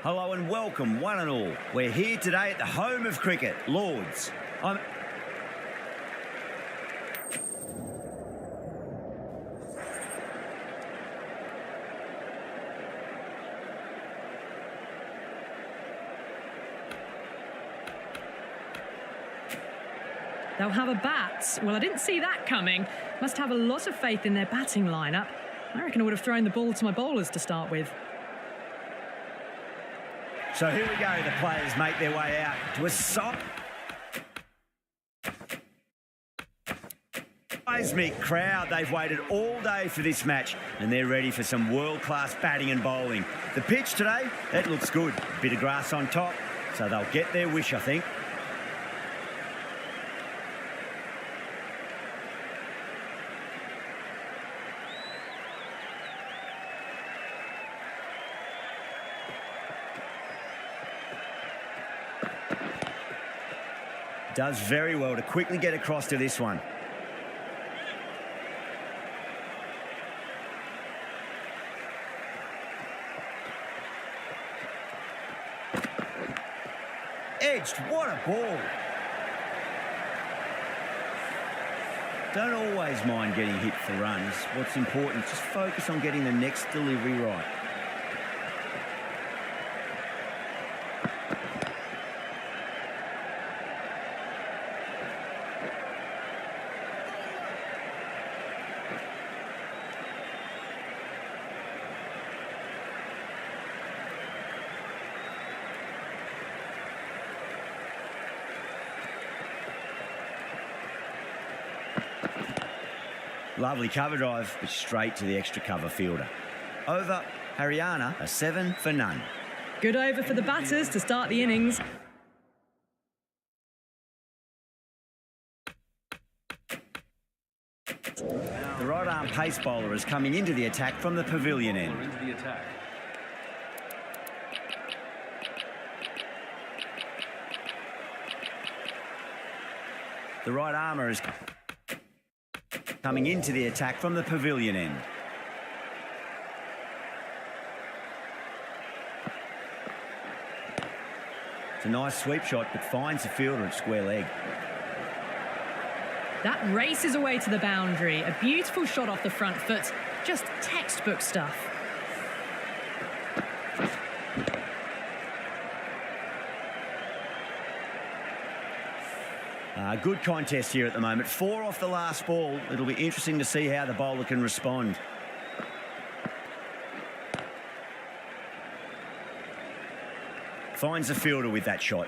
Hello and welcome, one and all. We're here today at the home of cricket, Lords. They'll have a bat. Well, I didn't see that coming. Must have a lot of faith in their batting lineup. I reckon I would have thrown the ball to my bowlers to start with. So here we go, the players make their way out to a seismic crowd. They've waited all day for this match and they're ready for some world-class batting and bowling. The pitch today, that looks good. A bit of grass on top, so they'll get their wish, I think. Does very well to quickly get across to this one. Edged, what a ball. Don't always mind getting hit for runs. What's important is just focus on getting the next delivery right. Lovely cover drive, but straight to the extra cover fielder. Over, Haryana, a 7 for none. Good over for the batters to start the innings. The right-arm pace bowler is coming into the attack from the pavilion end. The right armour is coming into the attack from the pavilion end. It's a nice sweep shot, but finds the fielder at square leg. That races away to the boundary. A beautiful shot off the front foot. Just textbook stuff. Good contest here at the moment. 4 off the last ball. It'll be interesting to see how the bowler can respond. Finds the fielder with that shot.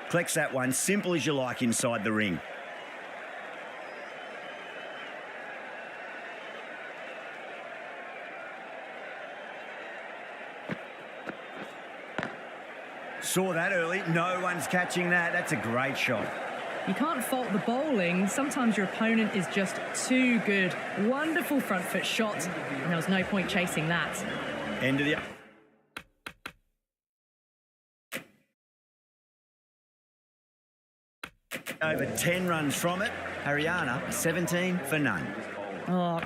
Collects that one, simple as you like inside the ring. Saw that early. No one's catching that. That's a great shot. You can't fault the bowling. Sometimes your opponent is just too good. Wonderful front foot shot, and there was no point chasing that. End of the... Over 10 runs from it. Haryana, 17 for none. Oh,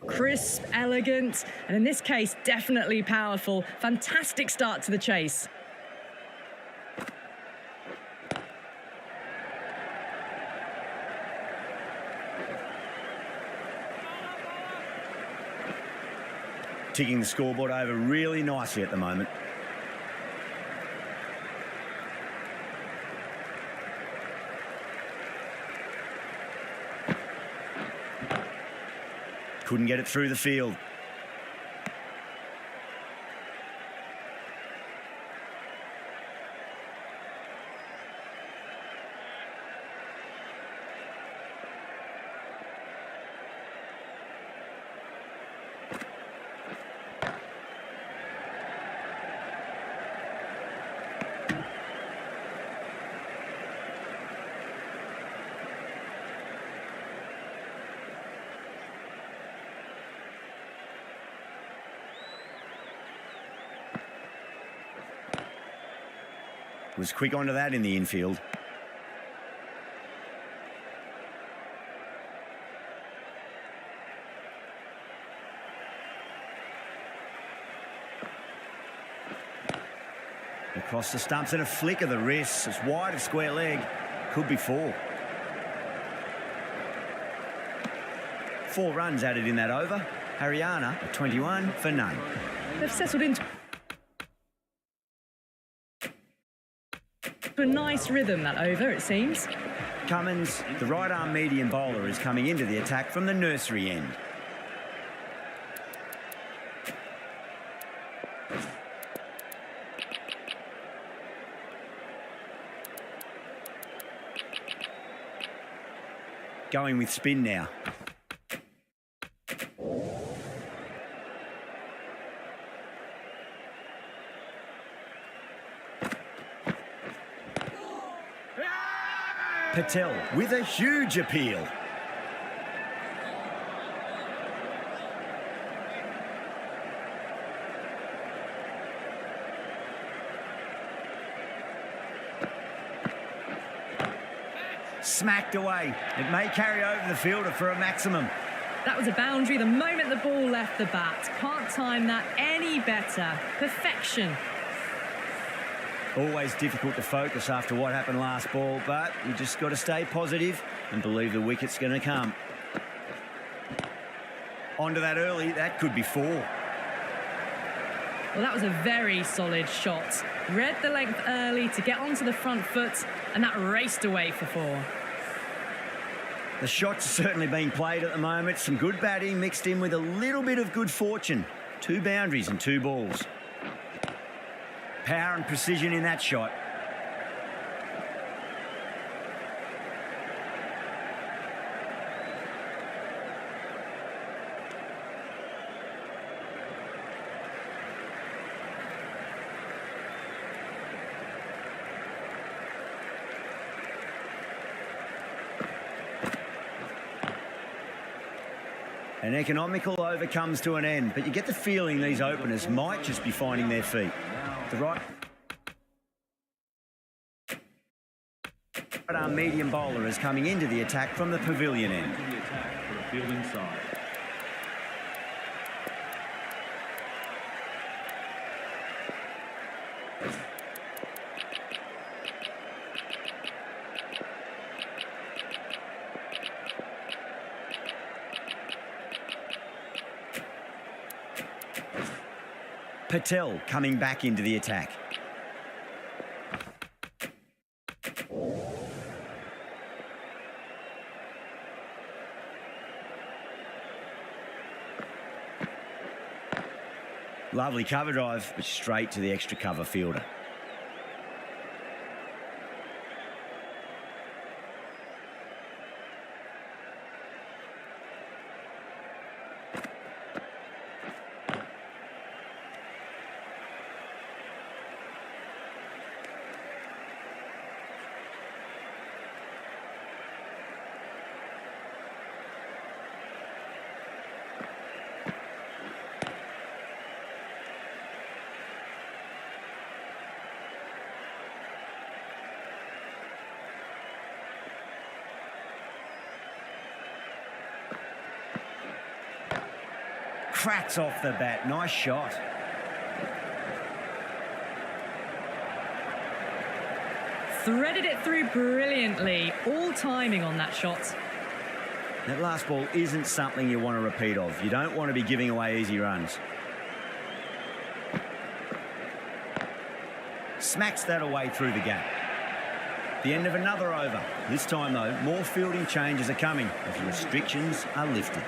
crisp, elegant, and in this case, definitely powerful. Fantastic start to the chase. Ticking the scoreboard over really nicely at the moment. Couldn't get it through the field. Was quick onto that in the infield. Across the stumps and a flick of the wrists. It's wide of square leg. Could be 4. 4 runs added in that over. Haryana at 21 for none. They've settled into a nice rhythm, that over, it seems. Cummins, the right-arm medium bowler, is coming into the attack from the nursery end. Going with spin now. Patel with a huge appeal. Smacked away. It may carry over the fielder for a maximum. That was a boundary the moment the ball left the bat. Can't time that any better. Perfection. Always difficult to focus after what happened last ball, but you just got to stay positive and believe the wicket's going to come. Onto that early, that could be 4. Well, that was a very solid shot. Read the length early to get onto the front foot, and that raced away for 4. The shots are certainly being played at the moment. Some good batting mixed in with a little bit of good fortune. 2 boundaries and 2 balls. Power and precision in that shot. An economical over comes to an end, but you get the feeling these openers might just be finding their feet. The right-arm medium bowler is coming into the attack from the pavilion end. Patel coming back into the attack. Lovely cover drive, but straight to the extra cover fielder. Cracks off the bat. Nice shot. Threaded it through brilliantly. All timing on that shot. That last ball isn't something you want to repeat of. You don't want to be giving away easy runs. Smacks that away through the gap. The end of another over. This time, though, more fielding changes are coming as restrictions are lifted.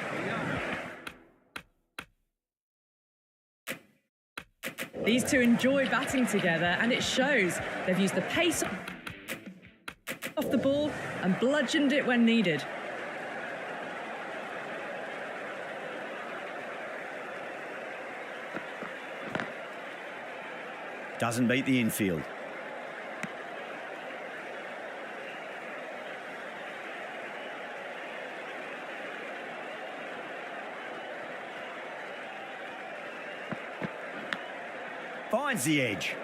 These two enjoy batting together, and it shows. They've used the pace off the ball and bludgeoned it when needed. Doesn't beat the infield. Finds the edge.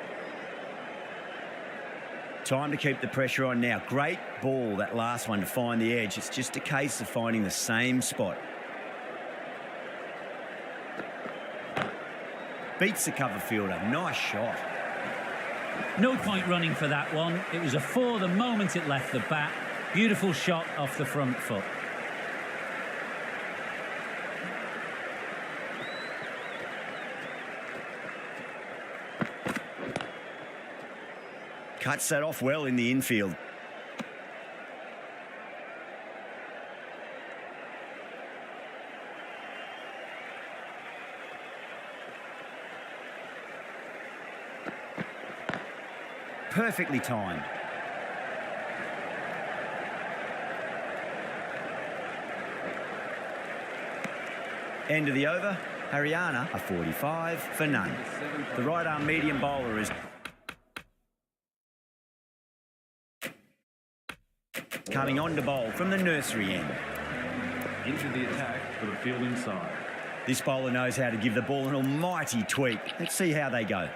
Time to keep the pressure on now. Great ball, that last one, to find the edge. It's just a case of finding the same spot. Beats the cover fielder. Nice shot. No point running for that one. It was a 4 the moment it left the bat. Beautiful shot off the front foot. Cuts that off well in the infield. Perfectly timed. End of the over. Haryana a 45 for none. The right arm medium bowler is coming on to bowl from the nursery end. Into the attack for the fielding side. This bowler knows how to give the ball an almighty tweak. Let's see how they go.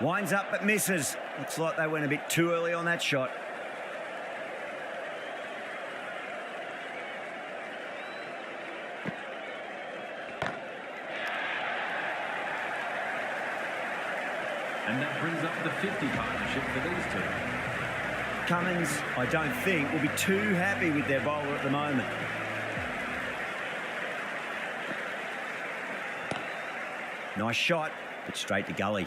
Winds up but misses. Looks like they went a bit too early on that shot. And that brings up the 50 partnership for these two. Cummins, I don't think, will be too happy with their bowler at the moment. Nice shot, but straight to gully.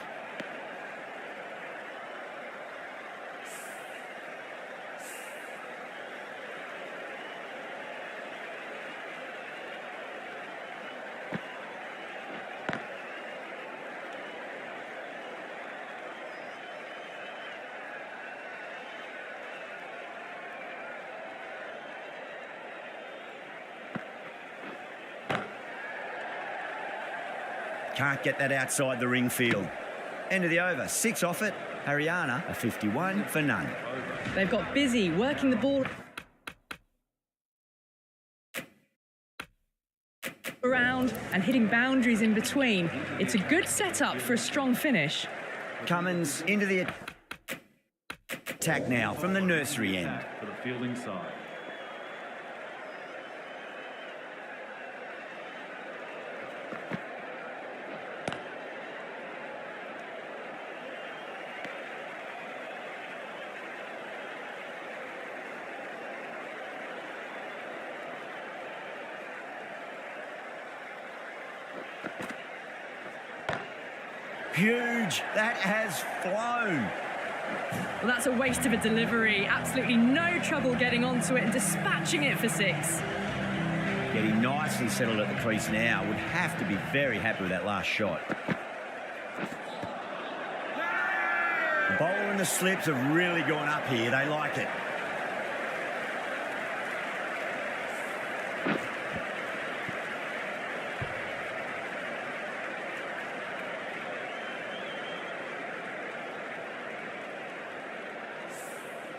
Can't get that outside the ring field. End of the over. 6 off it. Haryana a 51 for none. They've got busy working the ball around and hitting boundaries in between. It's a good setup for a strong finish. Cummins into the attack now from the nursery end. For the fielding side. Huge. That has flown. Well, that's a waste of a delivery. Absolutely no trouble getting onto it and dispatching it for 6. Getting nicely settled at the crease now. Would have to be very happy with that last shot. The bowler and the slips have really gone up here. They like it.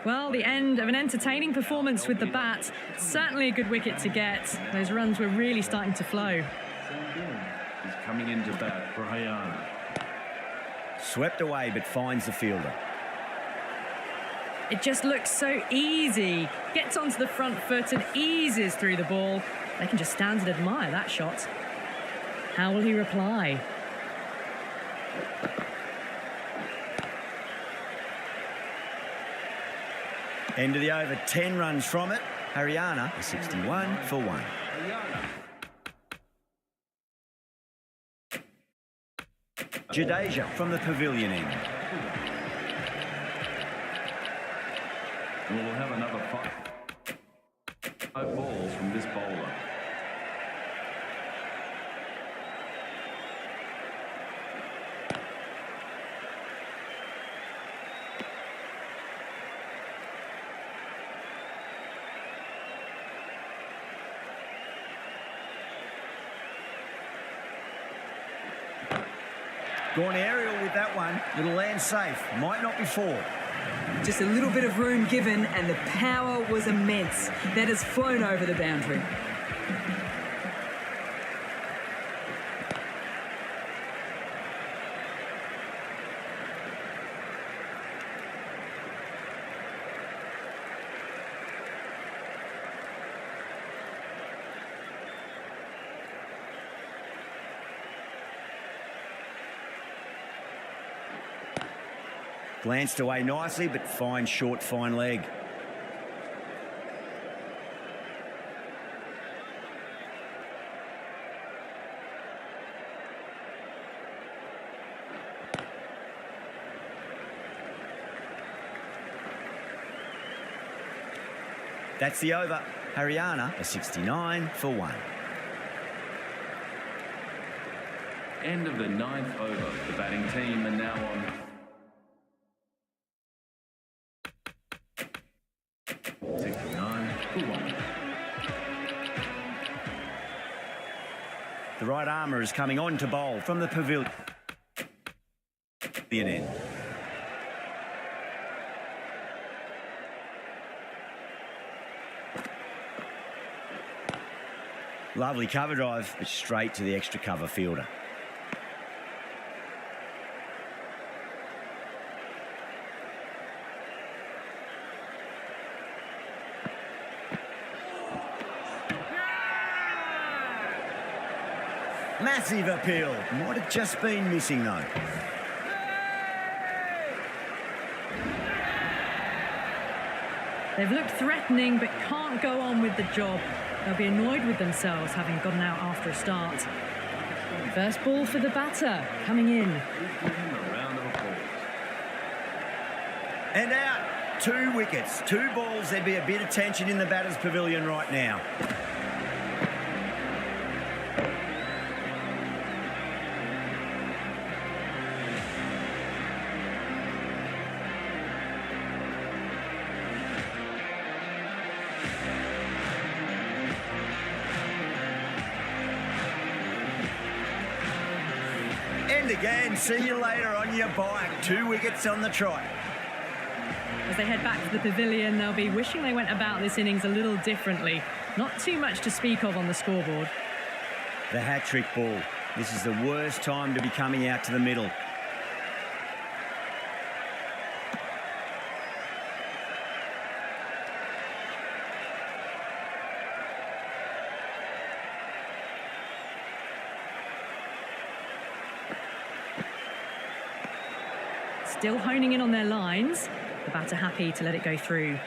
Well, the end of an entertaining performance with the bat. Certainly a good wicket to get. Those runs were really starting to flow. He's coming into bat for Haryana. Swept away but finds the fielder. It just looks so easy. Gets onto the front foot and eases through the ball. They can just stand and admire that shot. How will he reply? End of the over, 10 runs from it. Haryana, a 61 for 1. Jadeja from the pavilion end. And we'll have another 5 balls from this bowler. Gone aerial with that one. It'll land safe. Might not be 4. Just a little bit of room given, and the power was immense. That has flown over the boundary. Glanced away nicely, but fine short, fine leg. That's the over. Haryana, a 69 for 1. End of the 9th over. The batting team are now on 69 for 1. The right armour is coming on to bowl from the pavilion end. Lovely cover drive, but straight to the extra cover fielder. Massive appeal. Might have just been missing though. They've looked threatening but can't go on with the job. They'll be annoyed with themselves having gotten out after a start. First ball for the batter, coming in. And out. 2 wickets, 2 balls. There'd be a bit of tension in the batter's pavilion right now. And again, see you later on your bike. 2 wickets on the trot. As they head back to the pavilion, they'll be wishing they went about this innings a little differently. Not too much to speak of on the scoreboard. The hat-trick ball. This is the worst time to be coming out to the middle. Still honing in on their lines. The batter happy to let it go through.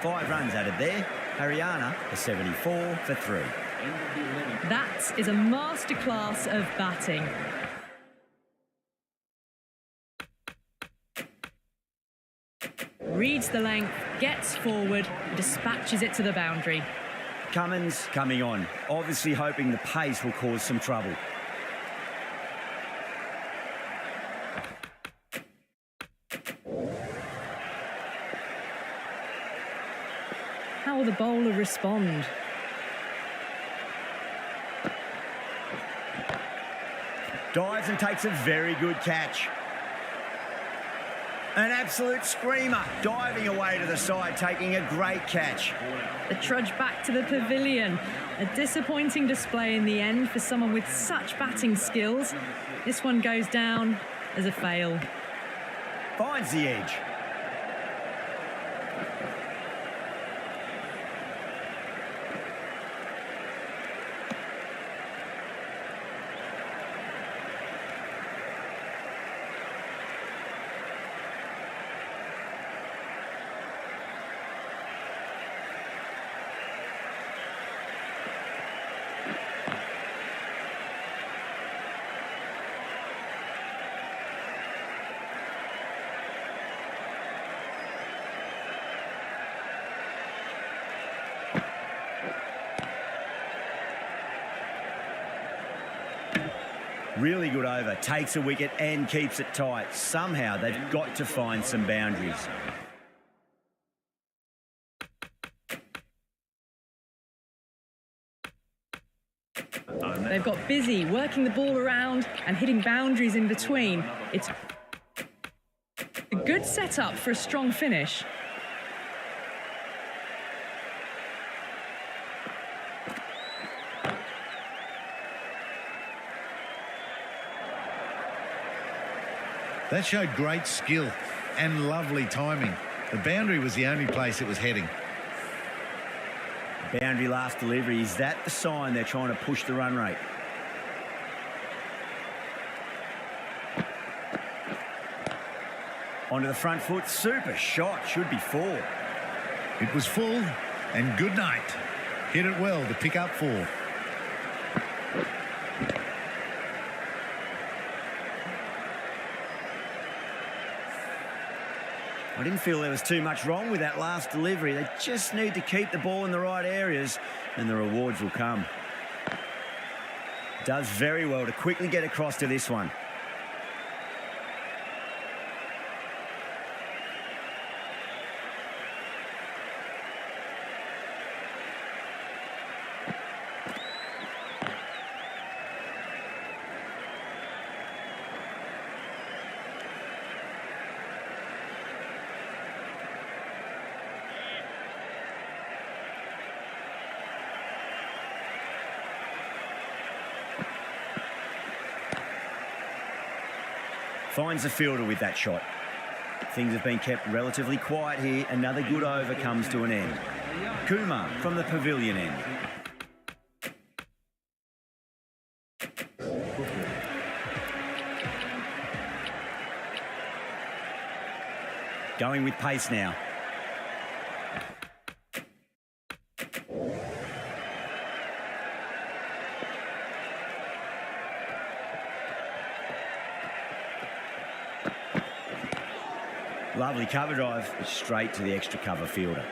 Five runs added there. Haryana, a 74 for 3. That is a masterclass of batting. Reads the length, gets forward, dispatches it to the boundary. Cummins coming on, obviously hoping the pace will cause some trouble. How will the bowler respond? Dives and takes a very good catch. An absolute screamer, diving away to the side, taking a great catch. The trudge back to the pavilion. A disappointing display in the end for someone with such batting skills. This one goes down as a fail. Finds the edge. Really good over, takes a wicket and keeps it tight. Somehow they've got to find some boundaries. They've got busy working the ball around and hitting boundaries in between. It's a good setup for a strong finish. That showed great skill and lovely timing. The boundary was the only place it was heading. Boundary last delivery. Is that the sign they're trying to push the run rate? Onto the front foot. Super shot. Should be 4. It was full and good night. Hit it well to pick up 4. I didn't feel there was too much wrong with that last delivery. They just need to keep the ball in the right areas and the rewards will come. Does very well to quickly get across to this one. Finds the fielder with that shot. Things have been kept relatively quiet here. Another good over comes to an end. Kumar from the pavilion end. Going with pace now. Lovely cover drive, straight to the extra cover fielder.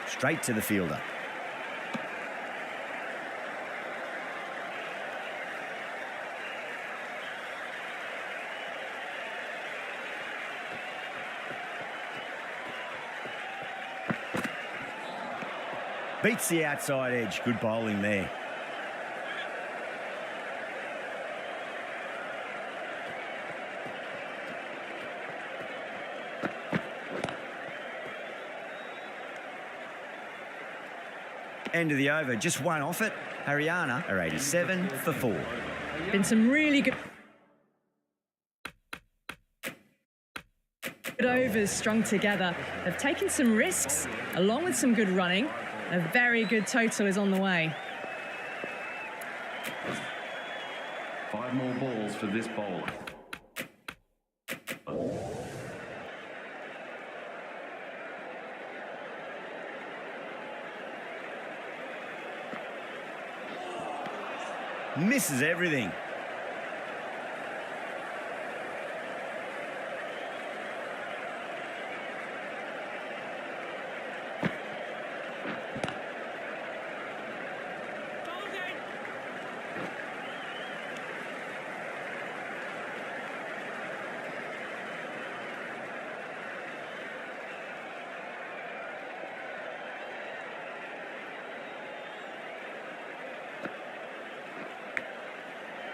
Straight to the fielder. Beats the outside edge. Good bowling there. End of the over, just one off it. Haryana are 87 for 4. Been some really good overs strung together. They've taken some risks along with some good running. A very good total is on the way. 5 more balls for this bowler. Misses everything.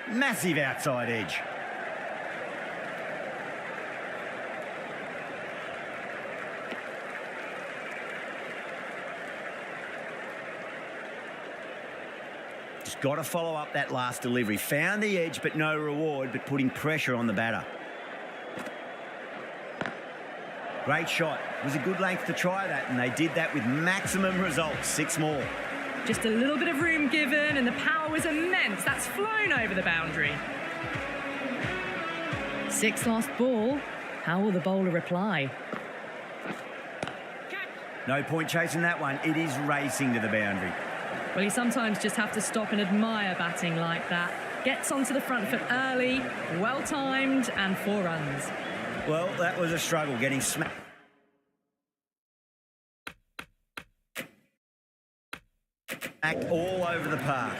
Massive outside edge. Just got to follow up that last delivery. Found the edge, but no reward, but putting pressure on the batter. Great shot. It was a good length to try that, and they did that with maximum results. 6 more. Just a little bit of room given, and the power was immense. That's flown over the boundary. 6 last ball. How will the bowler reply? No point chasing that one. It is racing to the boundary. Well, you sometimes just have to stop and admire batting like that. Gets onto the front foot early, well-timed, and 4 runs. Well, that was a struggle getting smacked all over the park.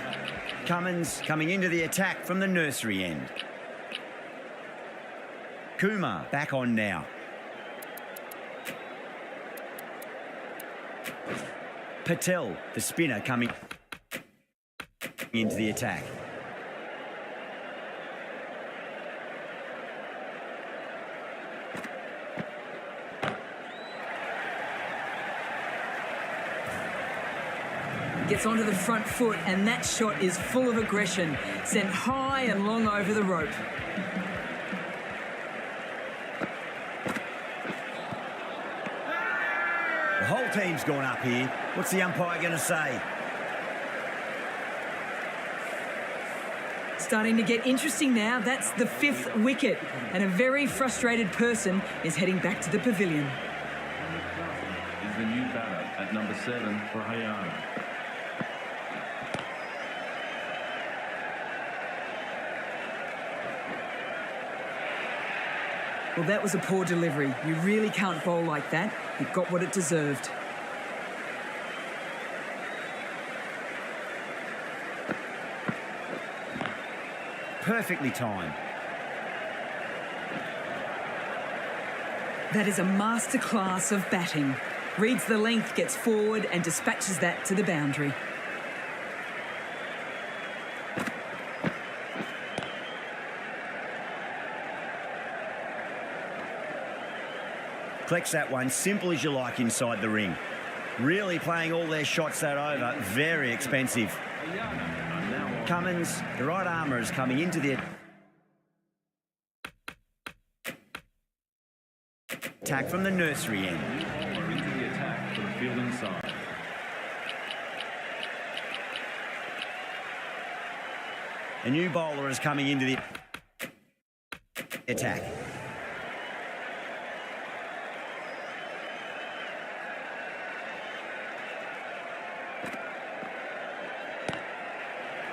Cummins coming into the attack from the nursery end. Kumar back on now. Patel, the spinner, coming into the attack. Gets onto the front foot, and that shot is full of aggression. Sent high and long over the rope. The whole team's gone up here. What's the umpire going to say? Starting to get interesting now. That's the 5th wicket, and a very frustrated person is heading back to the pavilion. Is the new batter at number 7 for Haryana. Well, that was a poor delivery. You really can't bowl like that. It got what it deserved. Perfectly timed. That is a masterclass of batting. Reads the length, gets forward and dispatches that to the boundary. Collects that one, simple as you like inside the ring. Really playing all their shots that over, very expensive. Cummins, the right armour, is coming into the attack from the nursery end. Into the attack for the fielding side. A new bowler is coming into the attack.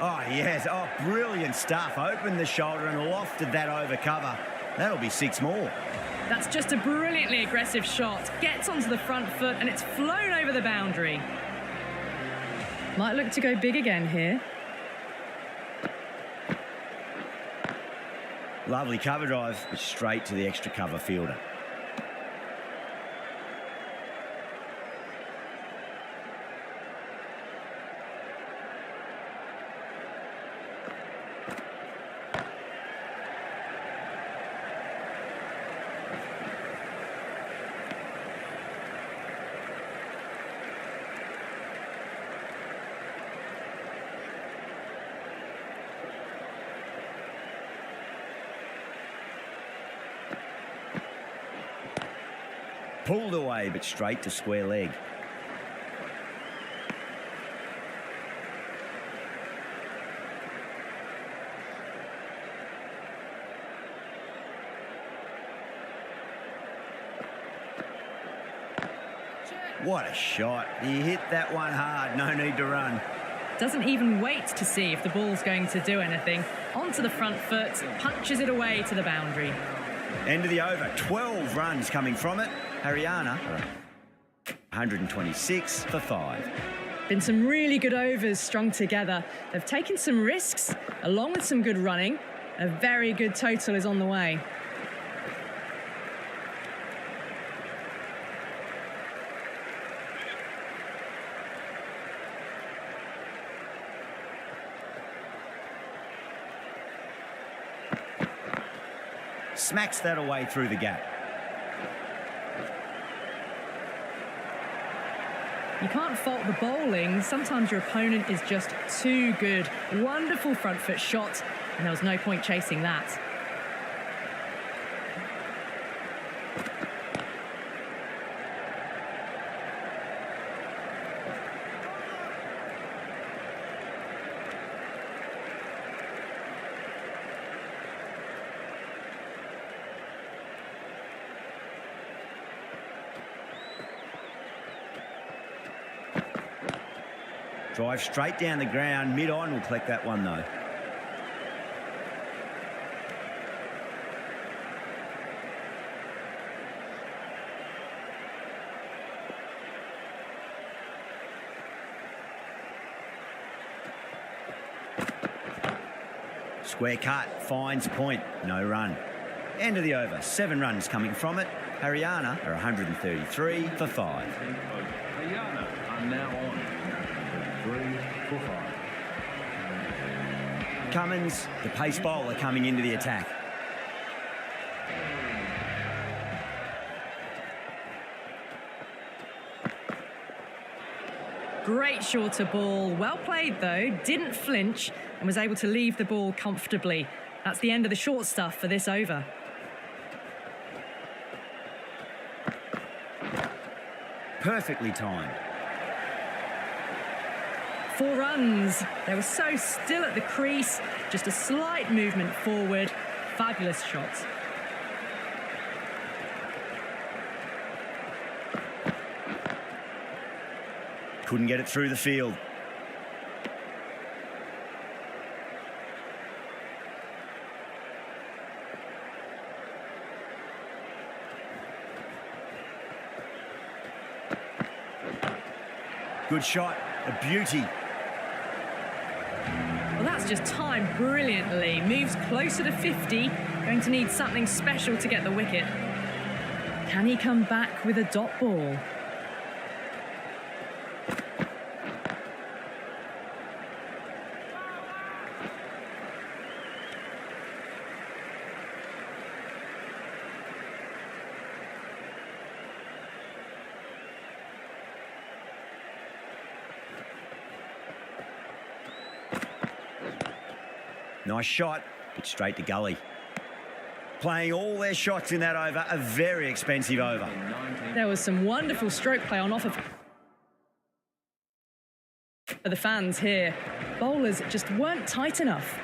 Oh, yes. Oh, brilliant stuff. Opened the shoulder and lofted that over cover. That'll be 6 more. That's just a brilliantly aggressive shot. Gets onto the front foot and it's flown over the boundary. Might look to go big again here. Lovely cover drive, but straight to the extra cover fielder. Pulled away, but straight to square leg. What a shot. He hit that one hard. No need to run. Doesn't even wait to see if the ball's going to do anything. Onto the front foot, punches it away to the boundary. End of the over. 12 runs coming from it. Haryana, 126 for 5. Been some really good overs strung together. They've taken some risks, along with some good running. A very good total is on the way. Smacks that away through the gap. You can't fault the bowling. Sometimes your opponent is just too good. Wonderful front foot shot, and there was no point chasing that. Drive straight down the ground. Mid-on will collect that one, though. Square cut, finds point, no run. End of the over, 7 runs coming from it. Haryana are 133 for 5. Haryana are now on 3 for 5. Cummins, the pace bowler, coming into the attack. Great shorter ball. Well played, though. Didn't flinch and was able to leave the ball comfortably. That's the end of the short stuff for this over. Perfectly timed. 4 runs. They were so still at the crease. Just a slight movement forward. Fabulous shot. Couldn't get it through the field. Good shot, a beauty. Well, that's just timed brilliantly. Moves closer to 50. Going to need something special to get the wicket. Can he come back with a dot ball? Nice shot, but straight to gully. Playing all their shots in that over, a very expensive over. There was some wonderful stroke play on offer for the fans here. Bowlers just weren't tight enough.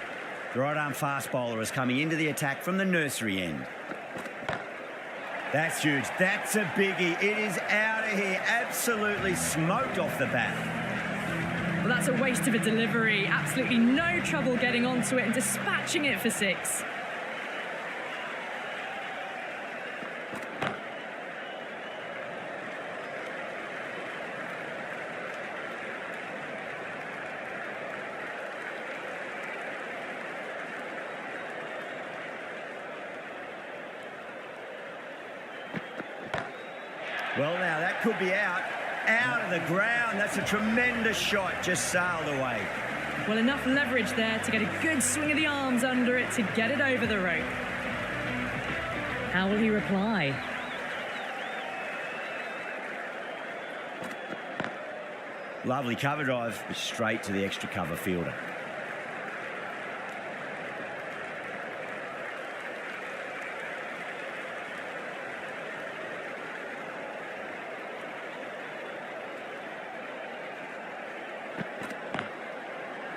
The right-arm fast bowler is coming into the attack from the nursery end. That's huge. That's a biggie. It is out of here. Absolutely smoked off the bat. Well, that's a waste of a delivery. Absolutely no trouble getting onto it and dispatching it for 6. Well, now that could be out. Out of the ground. That's a tremendous shot. Just sailed away. Well, enough leverage there to get a good swing of the arms under it to get it over the rope. How will he reply? Lovely cover drive, but straight to the extra cover fielder.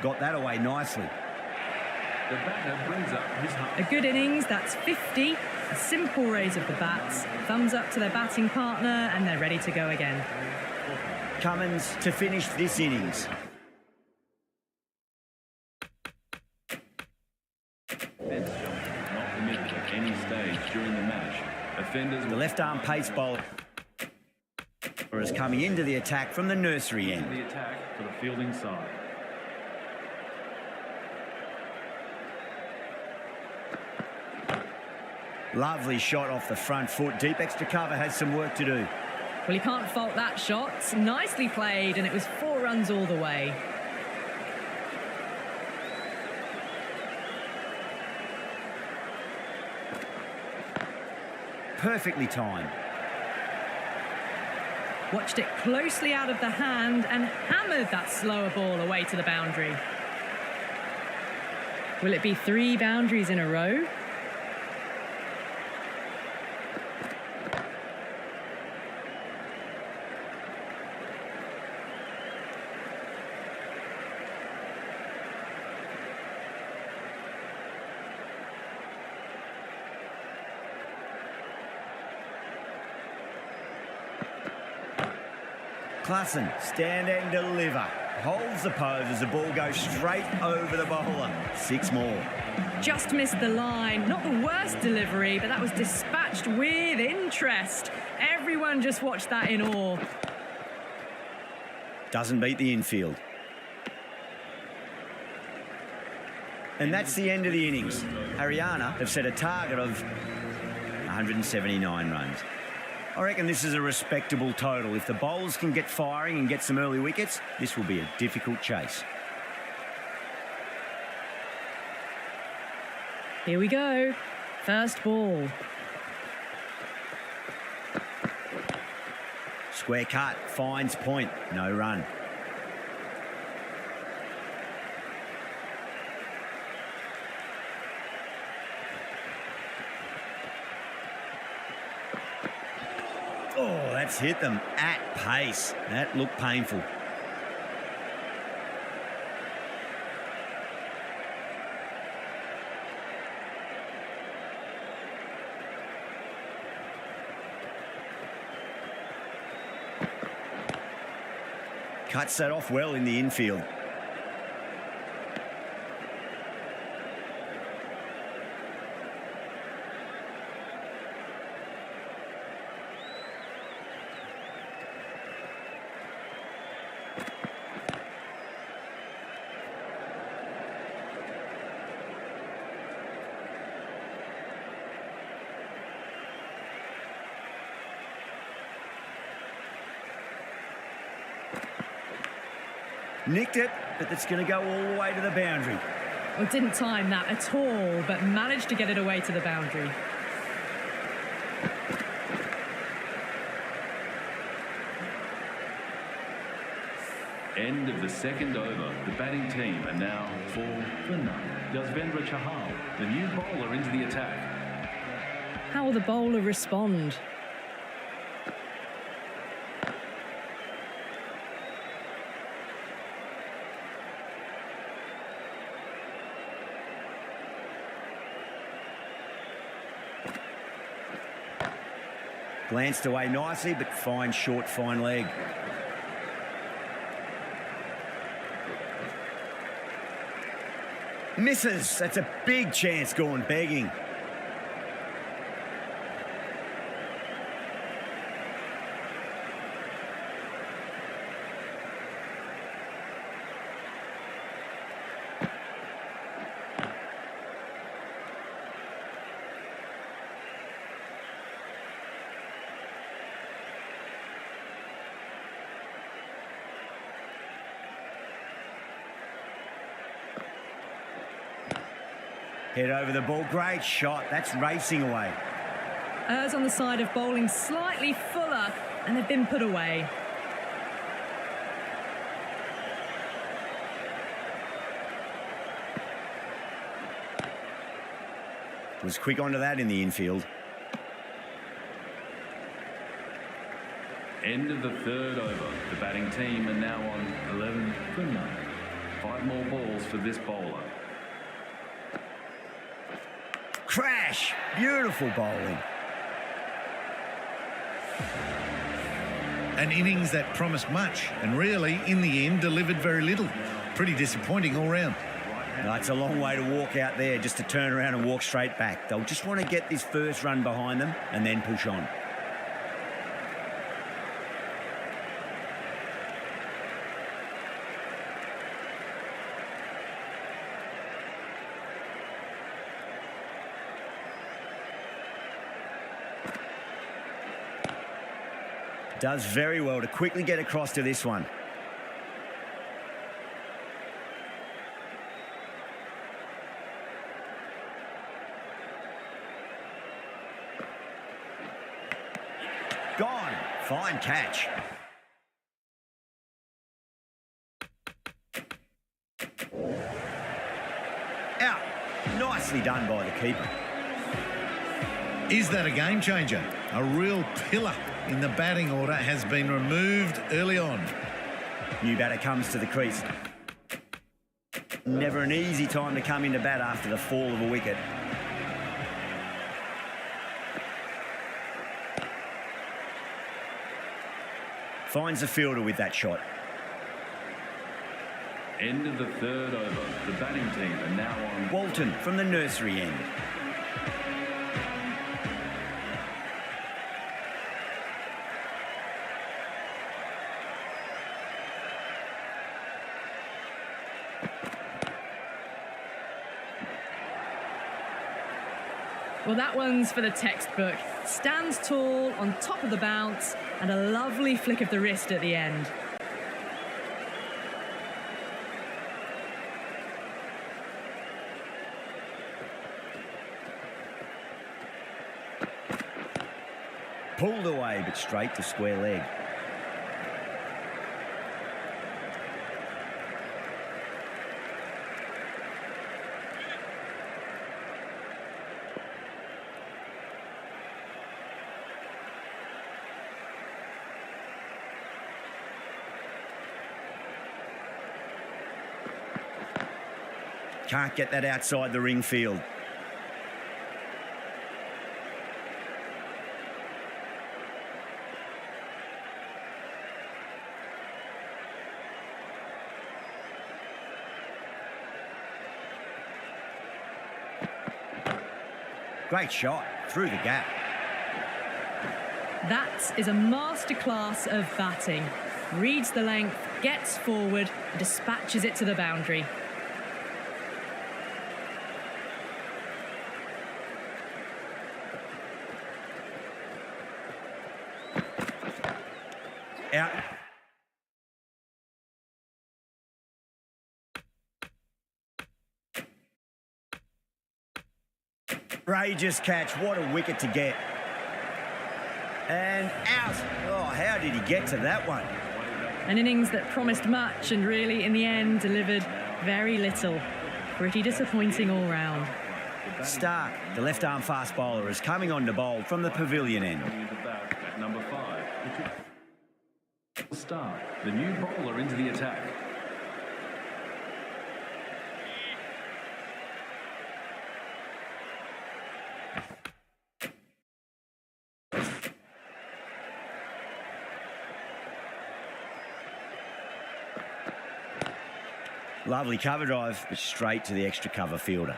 Got that away nicely. The batter brings up his half. A good innings, that's 50. A simple raise of the bats. Thumbs up to their batting partner, and they're ready to go again. Cummins to finish this innings. Fence jump not permitted at any stage during the match. Offenders The will left-arm pace bowler is coming into the attack from the nursery end. the attack for the fielding side. Lovely shot off the front foot. Deep extra cover has some work to do. Well, you can't fault that shot. Nicely played, and it was 4 runs all the way. Perfectly timed. Watched it closely out of the hand and hammered that slower ball away to the boundary. Will it be 3 boundaries in a row? Klassen, stand and deliver. Holds the pose as the ball goes straight over the bowler. 6 more. Just missed the line. Not the worst delivery, but that was dispatched with interest. Everyone just watched that in awe. Doesn't beat the infield. And that's the end of the innings. Haryana have set a target of 179 runs. I reckon this is a respectable total. If the bowlers can get firing and get some early wickets, this will be a difficult chase. Here we go. First ball. Square cut, finds point, no run. Oh, that's hit them at pace. That looked painful. Cuts that off well in the infield. Nicked it, but it's going to go all the way to the boundary. Well, didn't time that at all, but managed to get it away to the boundary. End of the second over. The batting team are now 4 for none. Yuzvendra Chahal, the new bowler, into the attack. How will the bowler respond? Glanced away nicely, but fine short, fine leg. Misses. That's a big chance going begging. Head over the ball. Great shot. That's racing away. Errs on the side of bowling slightly fuller, and they've been put away. Was quick onto that in the infield. End of the third over. The batting team are now on 11 for none. 5 more balls for this bowler. Crash! Beautiful bowling. An innings that promised much and really, in the end, delivered very little. Pretty disappointing all round. No, it's a long way to walk out there just to turn around and walk straight back. They'll just want to get this first run behind them and then push on. Does very well to quickly get across to this one. Gone. Fine catch. Out. Nicely done by the keeper. Is that a game changer? A real pillar in the batting order has been removed early on. New batter comes to the crease. Never an easy time to come into bat after the fall of a wicket. Finds the fielder with that shot. End of the third over. The batting team are now on. Walton from the nursery end. Well, that one's for the textbook. Stands tall on top of the bounce and a lovely flick of the wrist at the end. Pulled away, but straight to square leg. Can't get that outside the ring field. Great shot through the gap. That is a masterclass of batting. Reads the length, gets forward, and dispatches it to the boundary. Out. Outrageous catch. What a wicket to get. And out. Oh, how did he get to that one? An innings that promised much and really, in the end, delivered very little. Pretty disappointing all round. Stark, the left-arm fast bowler, is coming on to bowl from the pavilion end. At number 5. Stark, the new bowler into the attack. Lovely cover drive, but straight to the extra cover fielder.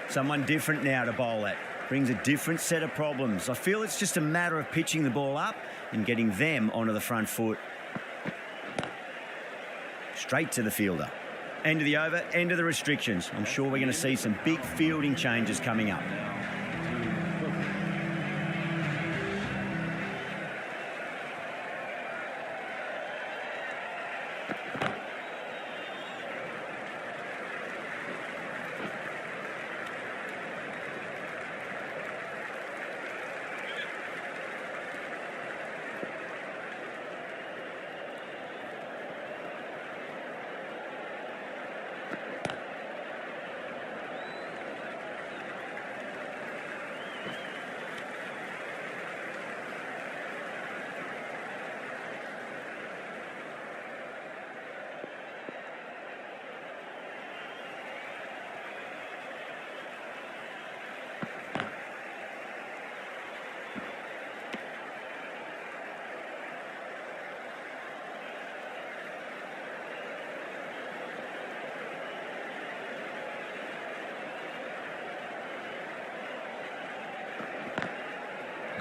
Someone different now to bowl at. Brings a different set of problems. I feel it's just a matter of pitching the ball up and getting them onto the front foot. Straight to the fielder. End of the over, end of the restrictions. I'm sure we're going to see some big fielding changes coming up.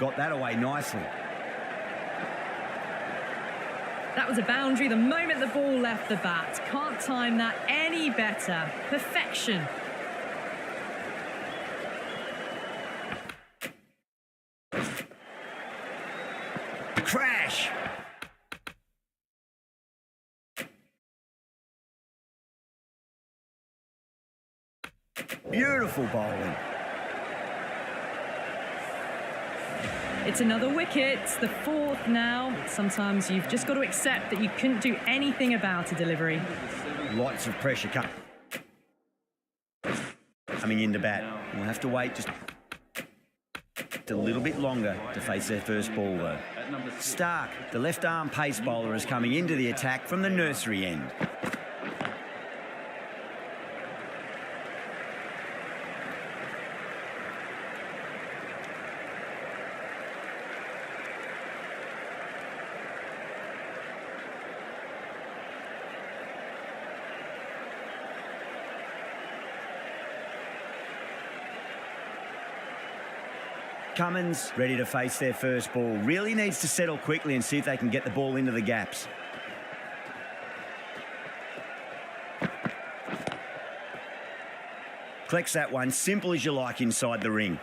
Got that away nicely. That was a boundary the moment the ball left the bat. Can't time that any better. Perfection. Crash! Beautiful bowling. It's another wicket, the fourth now. Sometimes you've just got to accept that you couldn't do anything about a delivery. Lots of pressure coming into bat. We'll have to wait just a little bit longer to face their first ball, though. Stark, the left-arm pace bowler, is coming into the attack from the nursery end. Cummins ready to face their first ball. Really needs to settle quickly and see if they can get the ball into the gaps. Collects that one, simple as you like, inside the ring.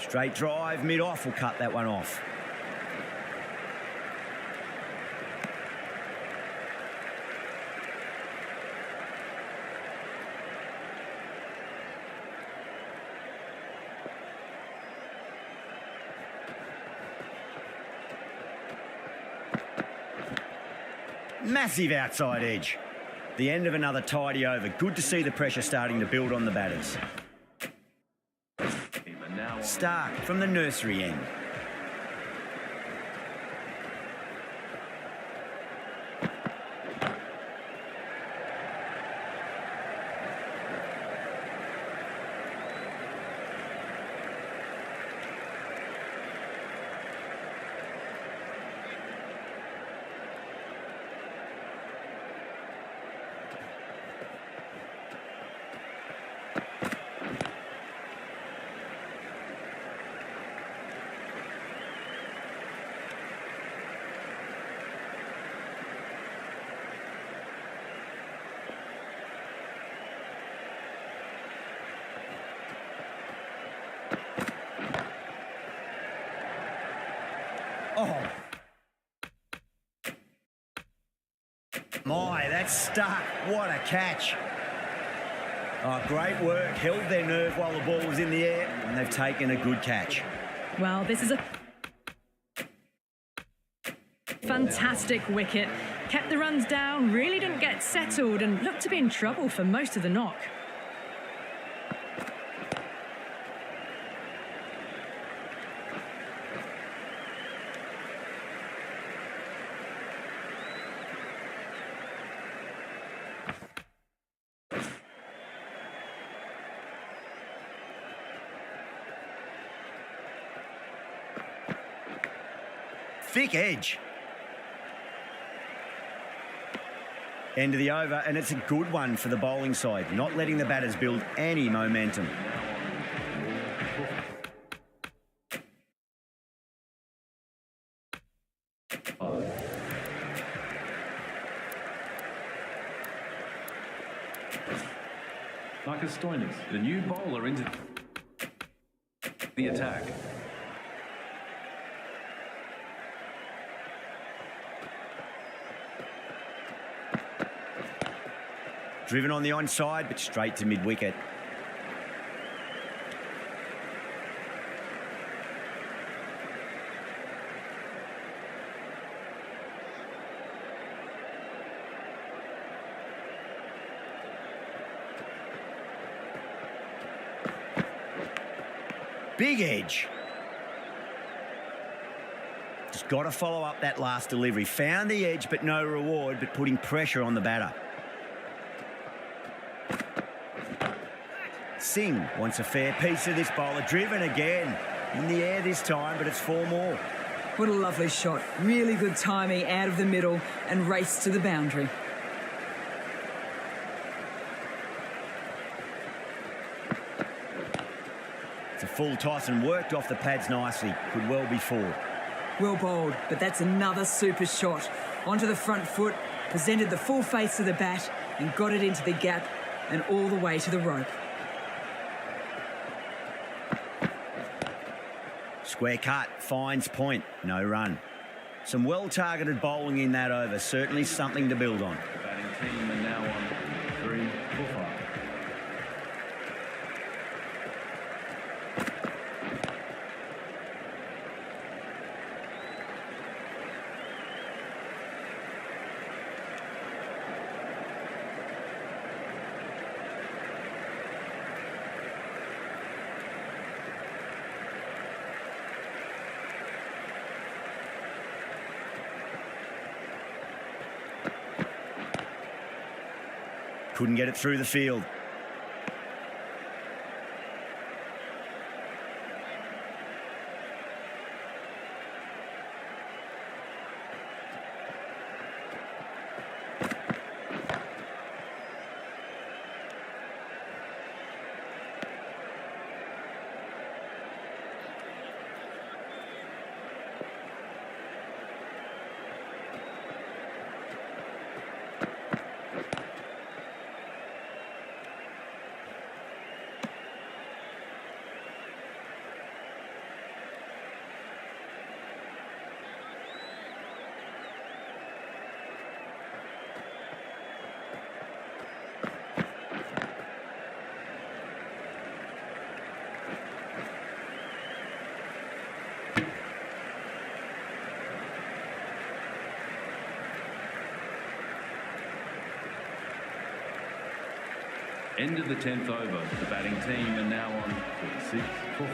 Straight drive, mid-off, will cut that one off. Massive outside edge. The end of another tidy over. Good to see the pressure starting to build on the batters. Stark from the nursery end. Oh. My, that's stuck. What a catch. Oh, great work. Held their nerve while the ball was in the air, and they've taken a good catch. Well, this is a fantastic wicket. Kept the runs down, really didn't get settled, and looked to be in trouble for most of the knock. Thick edge. End of the over, and it's a good one for the bowling side, not letting the batters build any momentum. Marcus Stoinis, the new bowler, into the attack. Driven on the onside, but straight to mid-wicket. Big edge. Just got to follow up that last delivery. Found the edge, but no reward, but putting pressure on the batter. Singh wants a fair piece of this bowler. Driven again. In the air this time, but it's 4 more. What a lovely shot. Really good timing out of the middle and race to the boundary. full toss and worked off the pads nicely. Could well be 4. Well bowled, but that's another super shot. Onto the front foot, presented the full face of the bat and got it into the gap and all the way to the rope. Square cut, finds point, no run. Some well-targeted bowling in that over, certainly something to build on. The batting team are now on 3 for 5. Couldn't get it through the field. End of the 10th over. The batting team are now on 6 for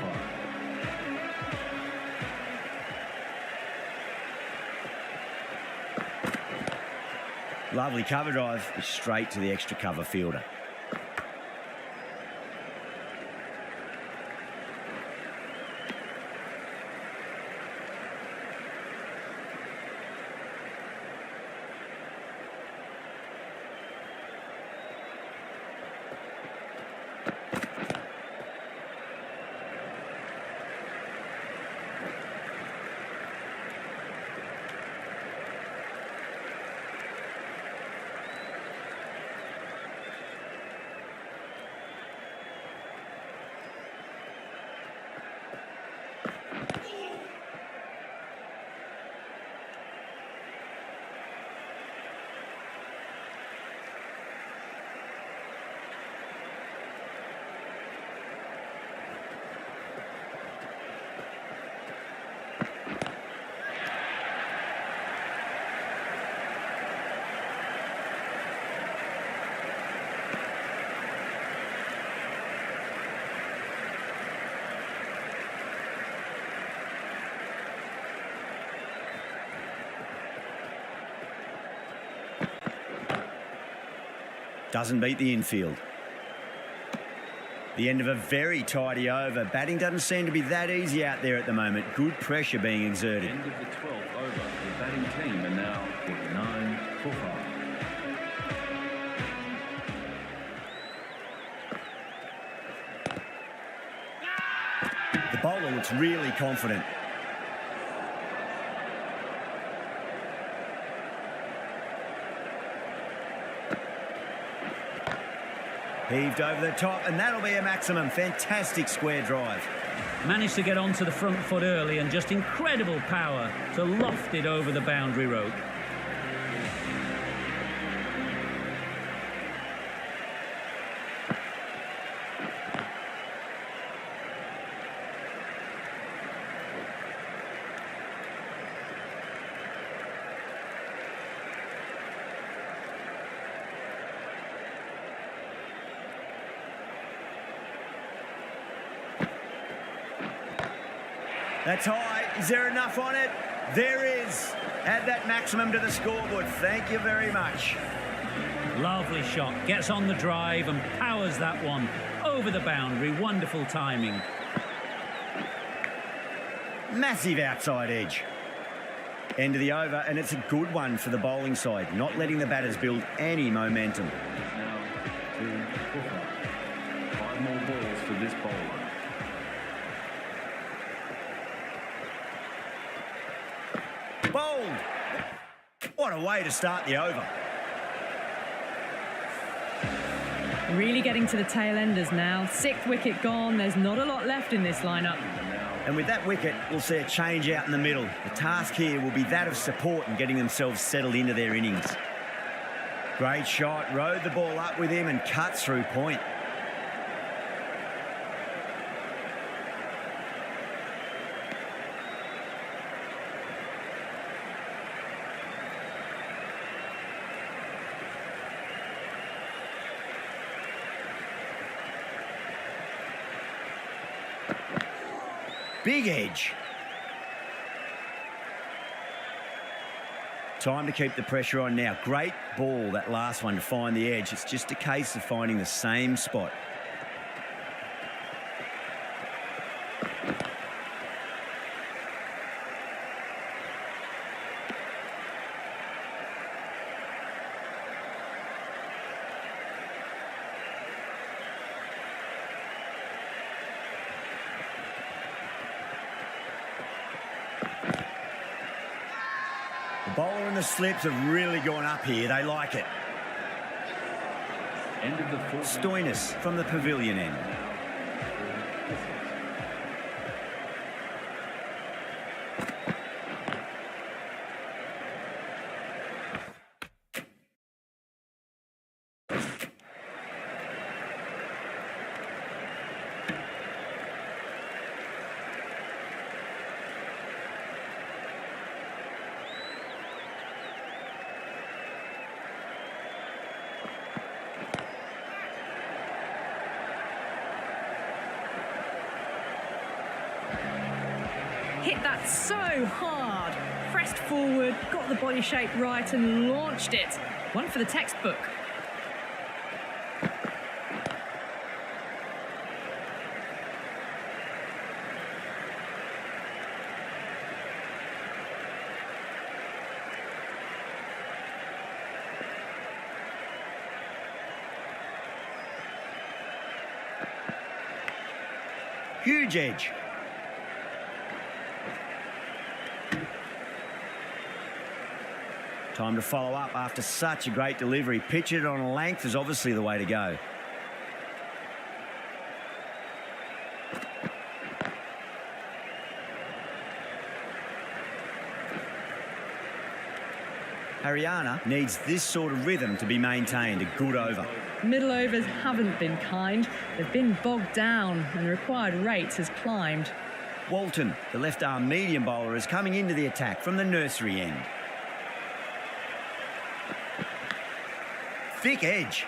5. Lovely cover drive, straight to the extra cover fielder. Doesn't beat the infield. The end of a very tidy over. Batting doesn't seem to be that easy out there at the moment. Good pressure being exerted. End of the 12th over. The batting team are now 49 for 5. The bowler looks really confident. Heaved over the top, and that'll be a maximum. Fantastic square drive. Managed to get onto the front foot early and just incredible power to loft it over the boundary rope. That's high. Is there enough on it? There is. Add that maximum to the scoreboard. Thank you very much. Lovely shot. Gets on the drive and powers that one over the boundary. Wonderful timing. Massive outside edge. End of the over, and it's a good one for the bowling side, not letting the batters build any momentum. Now 2 for 5. 5 more balls for this bowler. Bowled. What a way to start the over. Really getting to the tail enders now. 6th wicket gone. There's not a lot left in this lineup. And with that wicket, we'll see a change out in the middle. The task here will be that of support and getting themselves settled into their innings. Great shot, rode the ball up with him and cut through point. Big edge. Time to keep the pressure on now. Great ball, that last one, to find the edge. It's just a case of finding the same spot. The bowler and the slips have really gone up here. They like it. End of the fourth. Stoinis from the pavilion end. Hit that so hard. Pressed forward, got the body shape right and launched it. One for the textbook. Huge edge. Time to follow up after such a great delivery. Pitch it on a length is obviously the way to go. Haryana needs this sort of rhythm to be maintained. A good over. Middle overs haven't been kind. They've been bogged down and the required rate has climbed. Walton, the left-arm medium bowler, is coming into the attack from the nursery end. Thick edge.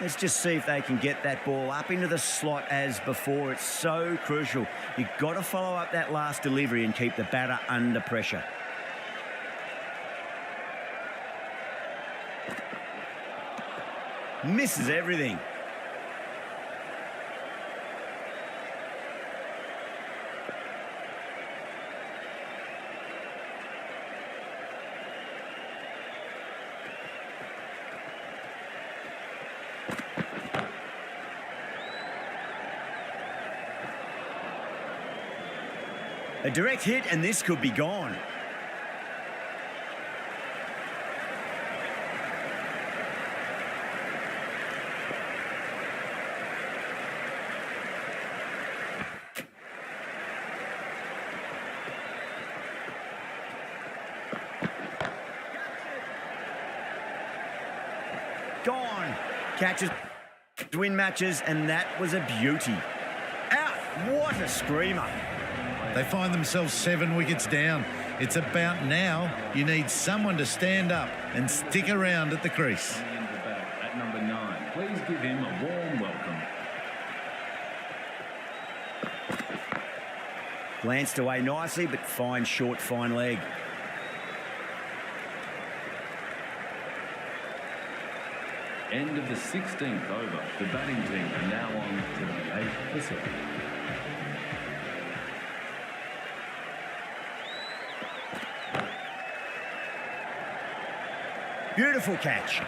Let's just see if they can get that ball up into the slot as before. It's so crucial. You've got to follow up that last delivery and keep the batter under pressure. Misses everything. A direct hit and this could be gone. Gone. Catches, win matches, and that was a beauty. Out. What a screamer. They find themselves 7 wickets down. It's about now. You need someone to stand up and stick around at the crease. At number 9, please give him a warm welcome. Glanced away nicely, but fine short, fine leg. End of the 16th over. The batting team are now on to the 8th Pacific. Beautiful catch.